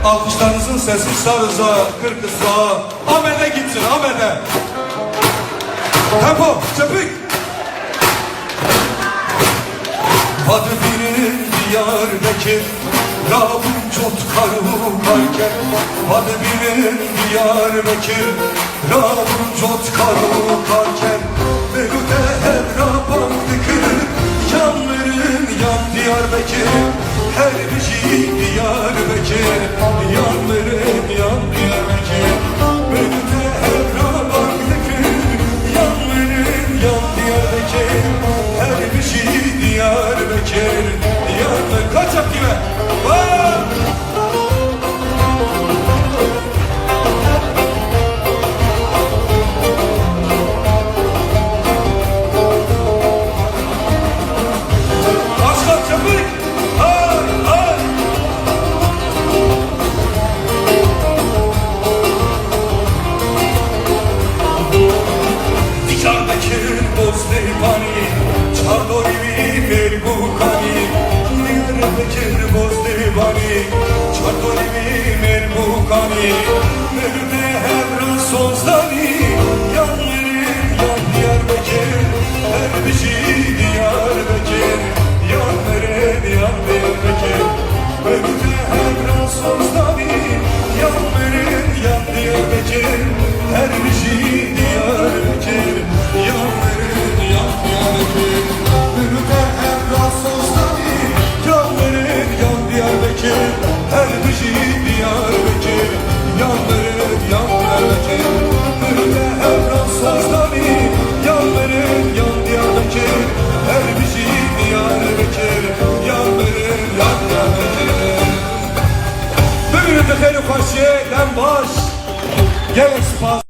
alkışlarınızın sesi sarıza, kırkıza, Ahmet'e gitsin, Ahmet'e. Tempo, çöpük. Adı benim Diyarbakır, Rabım çok karu karken. Adı benim Diyarbakır, Rabım çok karu karken. Mevlüt'e hep Rabam tıkır, yanların yan Diyarbakır. Her bir şey Diyarbakır, yanların yan Diyarbakır. Mevlüt'e hep Rabam tıkır, yanların yan Diyarbakır. Her bir şey Diyarbakır, yanların kaçak gibi. Diyarbakır Bozdeypani, Çardolivi Merbukani. Diyarbakır Bozdeypani, Çardolivi Merbukani. Mevlüt'e Hebran Sozani, yanların yan Diyarbakır. Her bir şey Diyarbakır, yanların yan Diyarbakır. Mevlüt'e Hebran Sozani, yanların yan Diyarbakır. Her bir şey Diyarbakır, yanların yan Diyarbakır. Mevlüt'e Hebran Sozani, yanların yan Diyarbakır. Her bir şey Diyarbakır, yanların yan Diyarbakır. Mevlüt'e Hebran Sozani, yanların yan Diyarbakır. Her bir şey Diyarbakır, yanların yan Diyarbakır. Mevlüt'e Helü Kaşe, Lembaş, Gel Spas.